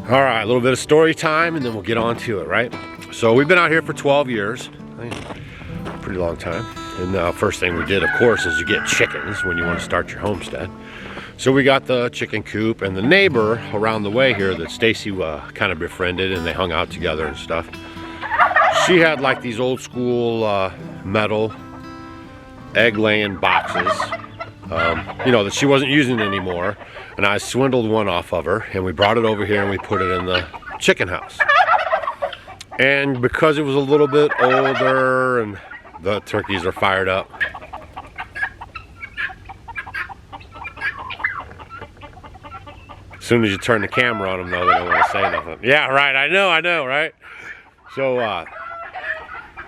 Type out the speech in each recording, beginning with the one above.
All right, a little bit of story time and then we'll get on to it, right? So we've been out here for 12 years, pretty long time. And first thing we did, of course, is you get chickens when you want to start your homestead. So we got the chicken coop, and the neighbor around the way here that Stacy kind of befriended, and they hung out together and stuff. She had like these old school metal egg laying boxes, you know, that she wasn't using anymore. And I swindled one off of her, and we brought it over here and we put it in the chicken house. And because it was a little bit older and the turkeys are fired up. As soon as you turn the camera on them though, they don't want to say nothing. Yeah, right, I know, right? So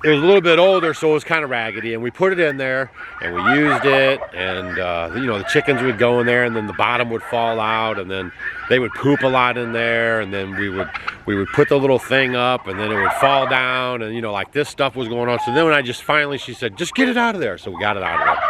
it was a little bit older, so it was kind of raggedy, and we put it in there and we used it, and you know, the chickens would go in there and then the bottom would fall out, and then they would poop a lot in there, and then we would put the little thing up and then it would fall down, and you know, like this stuff was going on. So then when I just finally, she said, just get it out of there. So we got it out of there.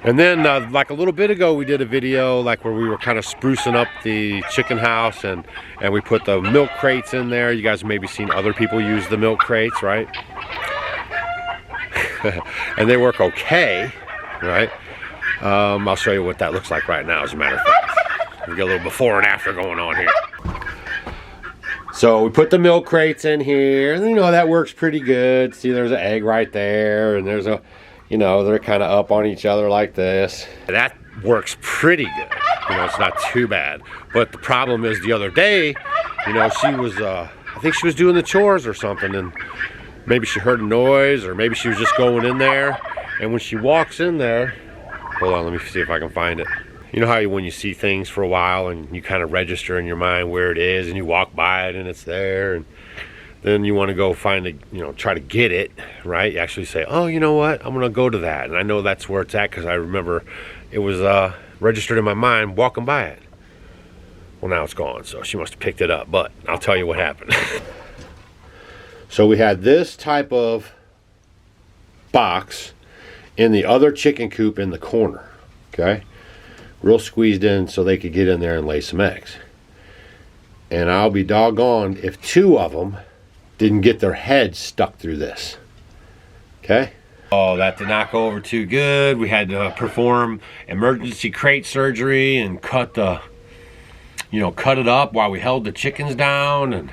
And then like a little bit ago, we did a video like where we were kind of sprucing up the chicken house, and we put the milk crates in there. You guys maybe seen other people use the milk crates, right? And they work okay, right? I'll show you what that looks like right now, as a matter of fact. We got a little before and after going on here. So we put the milk crates in here, and you know, that works pretty good. See, there's an egg right there, and there's a, you know, they're kind of up on each other like this. That works pretty good. You know, it's not too bad. But the problem is the other day, you know, she was, I think she was doing the chores or something, and maybe she heard a noise, or maybe she was just going in there. And when she walks in there, hold on, let me see if I can find it. You know how when you see things for a while and you kind of register in your mind where it is, and you walk by it and it's there, and then you want to go find it, you know, try to get it, right? You actually say, oh, you know what? I'm going to go to that. And I know that's where it's at because I remember it was registered in my mind walking by it. Well, now it's gone, so she must have picked it up, but I'll tell you what happened. So we had this type of box in the other chicken coop in the corner, okay? Real squeezed in so they could get in there and lay some eggs. And I'll be doggone if two of them didn't get their heads stuck through this, okay? Oh, that did not go over too good. We had to perform emergency crate surgery and cut the, you know, cut it up while we held the chickens down, and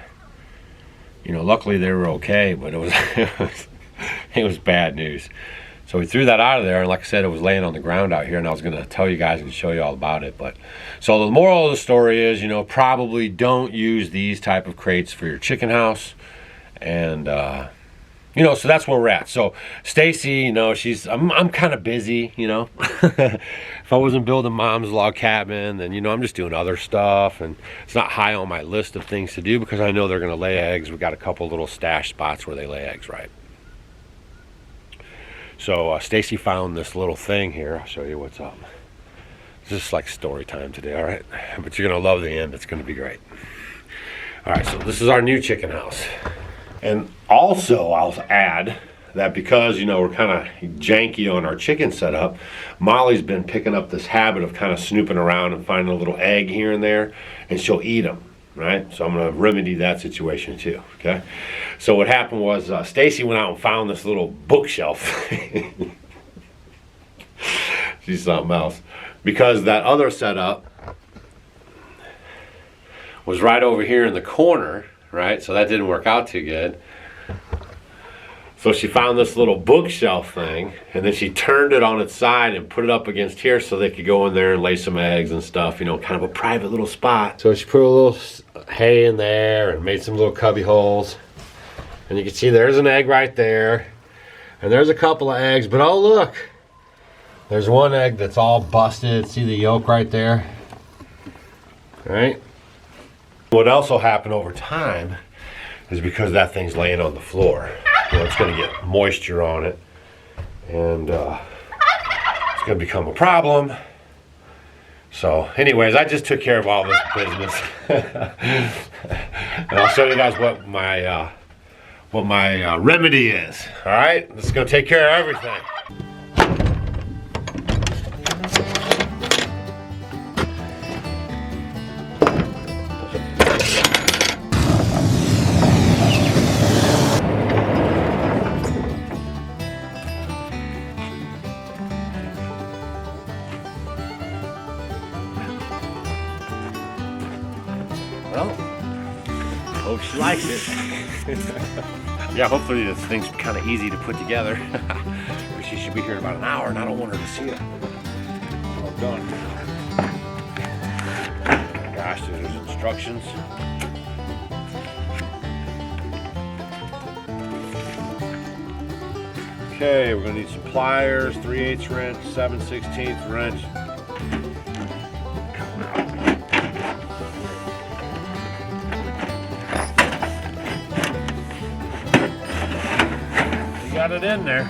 you know, luckily they were okay, but it was bad news. So we threw that out of there, and like I said, it was laying on the ground out here, and I was going to tell you guys and show you all about it. But so the moral of the story is, you know, probably don't use these type of crates for your chicken house. And you know, so that's where we're at. So Stacy, you know, I'm kind of busy, you know. If I wasn't building Mom's log cabin, then, you know, I'm just doing other stuff, and it's not high on my list of things to do because I know they're going to lay eggs. We've got a couple little stash spots where they lay eggs, right? So Stacy found this little thing here. I'll show you what's up. This is like story time today, all right? But you're going to love the end. It's going to be great. All right, so this is our new chicken house. And also, I'll add that because, you know, we're kind of janky on our chicken setup, Molly's been picking up this habit of kind of snooping around and finding a little egg here and there, and she'll eat them, right? So I'm going to remedy that situation too, okay? So what happened was Stacy went out and found this little bookshelf. She's something else. Because that other setup was right over here in the corner, right? So that didn't work out too good. So she found this little bookshelf thing, and then she turned it on its side and put it up against here so they could go in there and lay some eggs and stuff, you know, kind of a private little spot. So she put a little hay in there and made some little cubby holes. And you can see there's an egg right there. And there's a couple of eggs, but oh look, there's one egg that's all busted. See the yolk right there? All right? What else will happen over time is because that thing's laying on the floor, you know, it's going to get moisture on it, and it's going to become a problem. So anyways, I just took care of all this business. And I'll show you guys what my remedy is. All right, this is going to take care of everything. Well, hope she likes it. Yeah, hopefully this thing's kind of easy to put together. She should be here in about an hour, and I don't want her to see it. All done. Gosh, there's instructions. Okay, we're gonna need some pliers, 3/8 wrench, 7/16 wrench. You got it in there,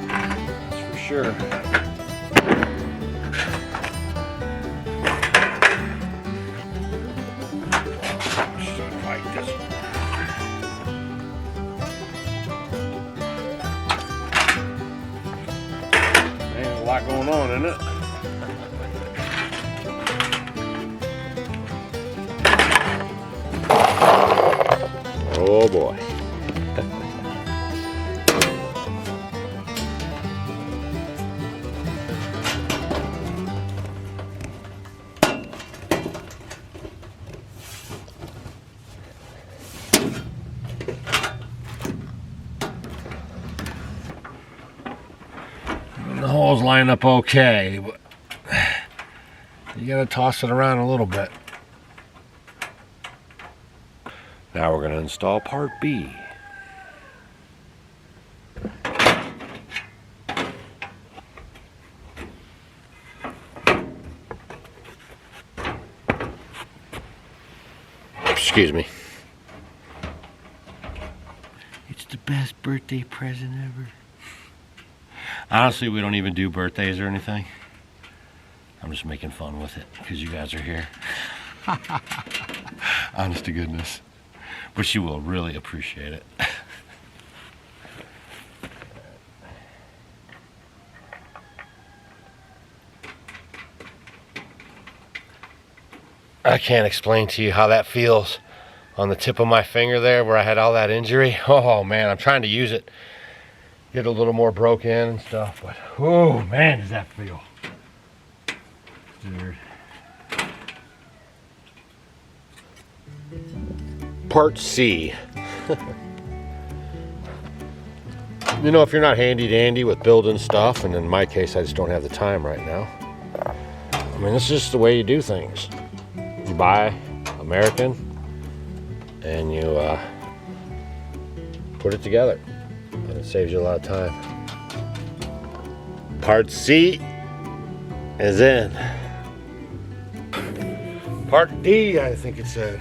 that's for sure. Like this. There's a lot going on, isn't it? Oh boy. The holes line up okay, but you gotta toss it around a little bit. Now we're gonna install part B. Excuse me. It's the best birthday present ever. Honestly, we don't even do birthdays or anything. I'm just making fun with it because you guys are here. Honest to goodness. But she will really appreciate it. I can't explain to you how that feels on the tip of my finger there where I had all that injury. Oh man, I'm trying to use it. Get a little more broke in and stuff, but oh man, does that feel. Dude. Part C. You know, if you're not handy dandy with building stuff, and in my case I just don't have the time right now. I mean, this is just the way you do things. You buy American and you put it together, and it saves you a lot of time. Part C is in. Part D, I think it said.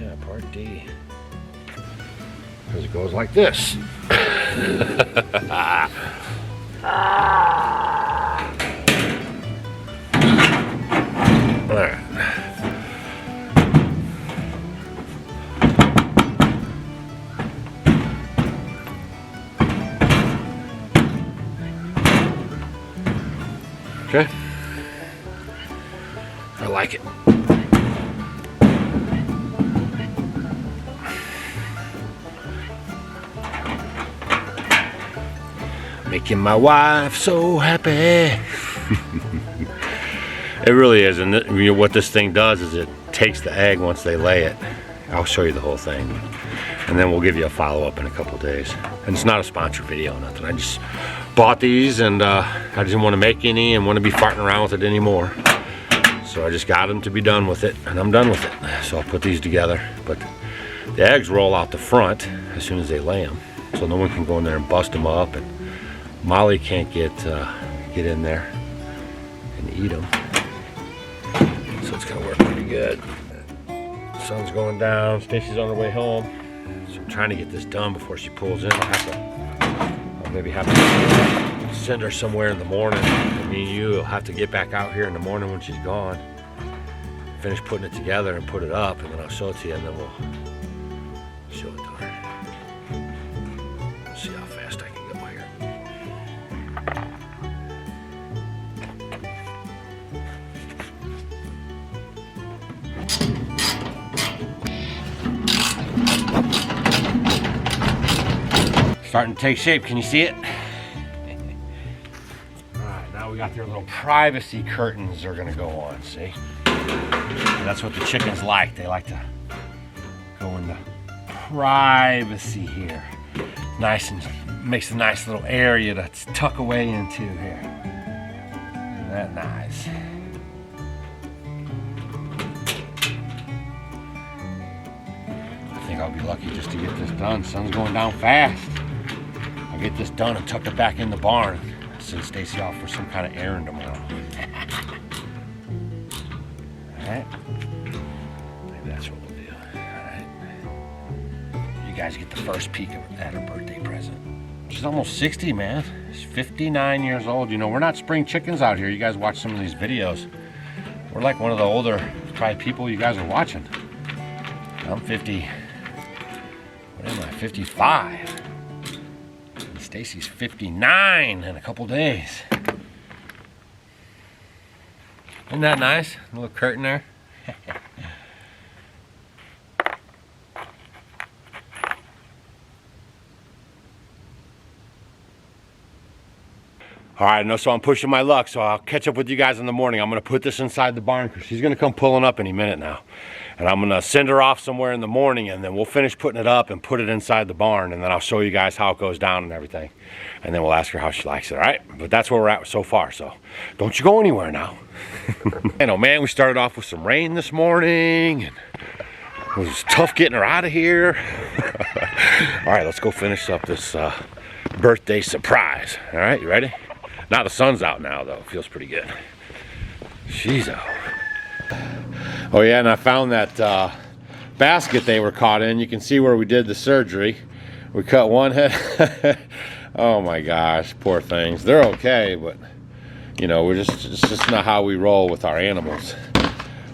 Yeah, part D. Because it goes like this. All right. Okay. I like it. Making my wife so happy. It really is, and you know, what this thing does is it takes the egg once they lay it. I'll show you the whole thing, and then we'll give you a follow-up in a couple days. And it's not a sponsored video or nothing. I just bought these, and I didn't want to make any and want to be farting around with it anymore. So I just got them to be done with it, and I'm done with it. So I'll put these together. But the eggs roll out the front as soon as they lay them, so no one can go in there and bust them up, and Molly can't get in there and eat them. So it's gonna work pretty good. Sun's going down. Stacy's on her way home, so I'm trying to get this done before she pulls in. I'll maybe have to send her somewhere in the morning. Me and you will have to get back out here in the morning when she's gone, finish putting it together and put it up, and then I'll show it to you, and then we'll show it to her. See how fast I can go here. Starting to take shape. Can you see it? Alright, now we got their little privacy curtains they're gonna go on, see? And that's what the chickens like. They like to go in the privacy here. Nice, and makes a nice little area to tuck away into here. Isn't that nice? I think I'll be lucky just to get this done. Sun's going down fast. I'll get this done and tuck it back in the barn. Send Stacy off for some kind of errand tomorrow. Alright. Maybe that's what we'll do. Alright. You guys get the first peek at her birthday present. She's almost 60, man. She's 59 years old. You know, we're not spring chickens out here. You guys watch some of these videos. We're like one of the older, probably people you guys are watching. I'm 50. What am I? 55. Stacy's 59 in a couple days. Isn't that nice? A little curtain there. All right, no, so I'm pushing my luck, so I'll catch up with you guys in the morning. I'm gonna put this inside the barn because she's gonna come pulling up any minute now. And I'm gonna send her off somewhere in the morning, and then we'll finish putting it up and put it inside the barn, and then I'll show you guys how it goes down and everything. And then we'll ask her how she likes it, all right? But that's where we're at so far, so don't you go anywhere now. You know, man, we started off with some rain this morning, and it was tough getting her out of here. All right, let's go finish up this birthday surprise. All right, you ready? Now the sun's out now, though. It feels pretty good. She's out. Oh yeah, and I found that basket they were caught in. You can see where we did the surgery. We cut one head. Oh my gosh, poor things. They're okay, but you know, it's just not how we roll with our animals.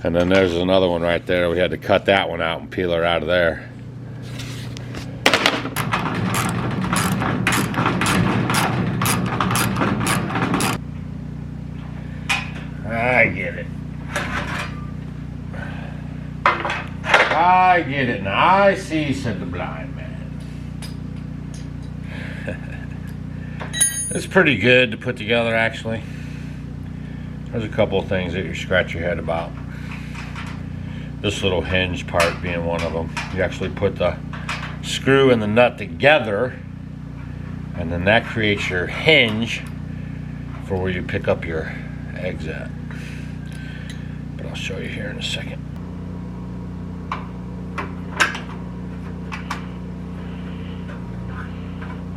And then there's another one right there. We had to cut that one out and peel her out of there. I get it. I get it now. I see, said the blind man. It's pretty good to put together, actually. There's a couple of things that you scratch your head about. This little hinge part being one of them. You actually put the screw and the nut together, and then that creates your hinge for where you pick up your eggs at. But I'll show you here in a second.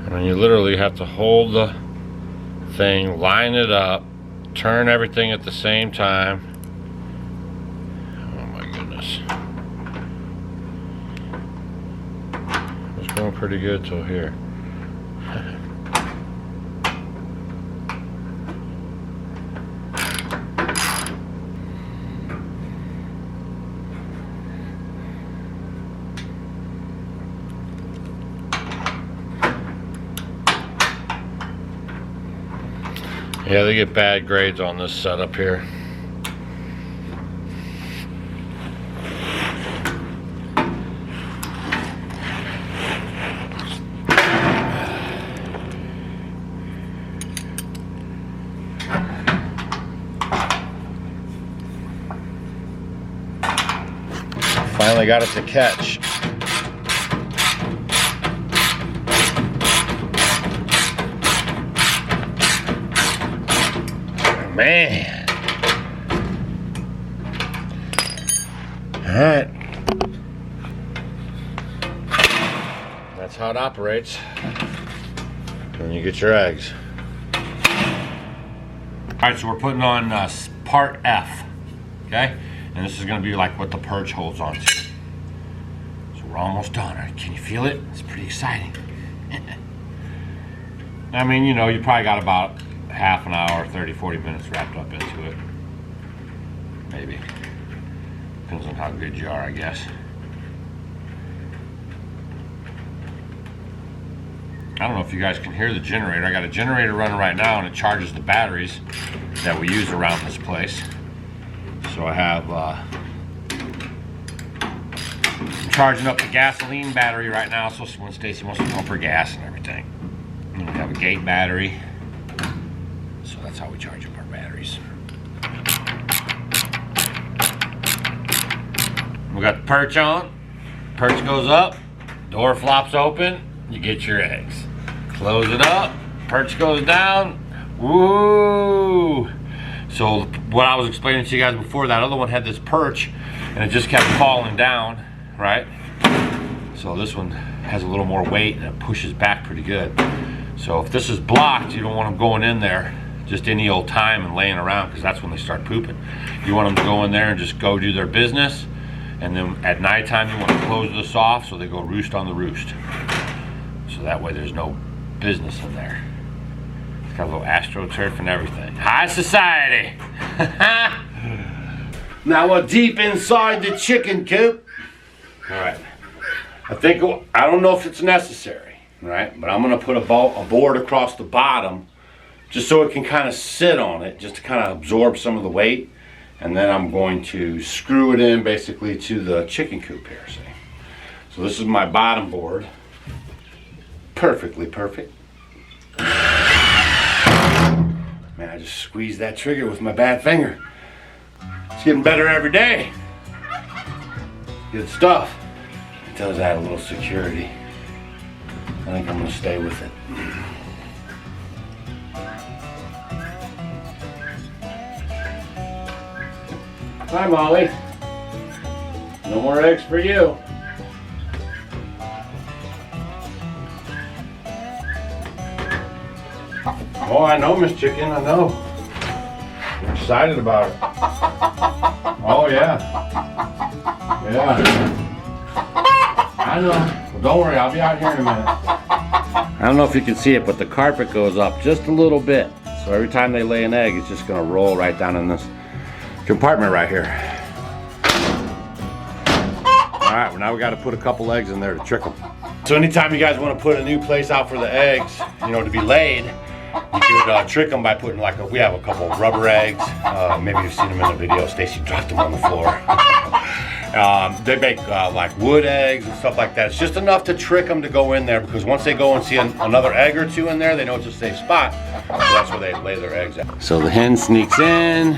And then you literally have to hold the thing, line it up, turn everything at the same time. Oh my goodness. It's going pretty good till here. Yeah, they get bad grades on this setup here. Finally got it to catch. Man. All right. That's how it operates when you get your eggs. All right, so we're putting on part F, okay? And this is gonna be like what the perch holds on to. So we're almost done. All right, can you feel it? It's pretty exciting. I mean, you know, you probably got about half an hour, 30-40 minutes wrapped up into it. Maybe. Depends on how good you are, I guess. I don't know if you guys can hear the generator. I got a generator running right now, and it charges the batteries that we use around this place. So I have I'm charging up the gasoline battery right now, so when Stacy wants to pump her gas and everything. And we have a gate battery. So that's how we charge them. We got the perch on. Perch goes up, door flops open, you get your eggs. Close it up, perch goes down. Woo! So what I was explaining to you guys before, that other one had this perch and it just kept falling down, right? So this one has a little more weight and it pushes back pretty good. So if this is blocked, you don't want them going in there just any old time and laying around, because that's when they start pooping. You want them to go in there and just go do their business, and then at nighttime you want to close this off so they go roost on the roost. So that way there's no business in there. It's got a little astroturf and everything. High society! Now we're deep inside the chicken coop. Alright. I don't know if it's necessary, right? But I'm gonna put a board across the bottom just so it can kind of sit on it, just to kind of absorb some of the weight. And then I'm going to screw it in basically to the chicken coop here, see? So this is my bottom board. Perfectly perfect. Man, I just squeezed that trigger with my bad finger. It's getting better every day. Good stuff. It does add a little security. I think I'm gonna stay with it. Hi, Molly. No more eggs for you. Oh, I know, Miss Chicken, I know. I'm excited about it. Oh, yeah. Yeah. I know. Well, don't worry, I'll be out here in a minute. I don't know if you can see it, but the carpet goes up just a little bit. So every time they lay an egg, it's just gonna roll right down in this compartment right here. Alright, well now we got to put a couple eggs in there to trick them. So anytime you guys want to put a new place out for the eggs, you know, to be laid, you could trick them by putting we have a couple of rubber eggs. Maybe you've seen them in the video. Stacy dropped them on the floor. They make like wood eggs and stuff like that. It's just enough to trick them to go in there, because once they go and see another egg or two in there, they know it's a safe spot. So that's where they lay their eggs at. So the hen sneaks in.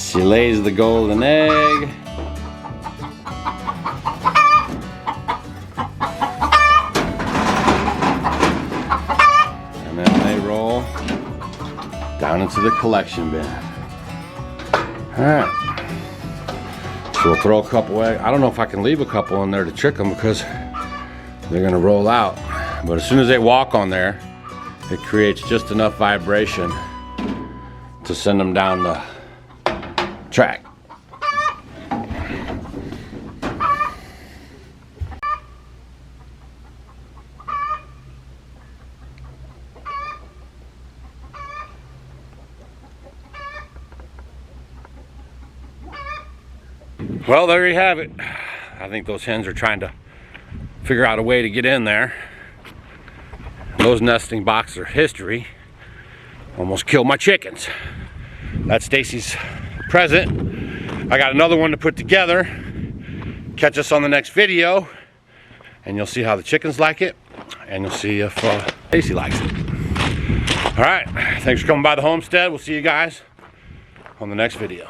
She lays the golden egg. And then they roll down into the collection bin. Alright. So we'll throw a couple eggs. I don't know if I can leave a couple in there to trick them, because they're going to roll out. But as soon as they walk on there, it creates just enough vibration to send them down the track. Well, there you have it. I think those hens are trying to figure out a way to get in there. Those nesting boxes are history. Almost killed my chickens. That's Stacy's present. I got another one to put together. Catch us on the next video, and you'll see how the chickens like it, and you'll see if Stacy likes it. All right, thanks for coming by the homestead. We'll see you guys on the next video.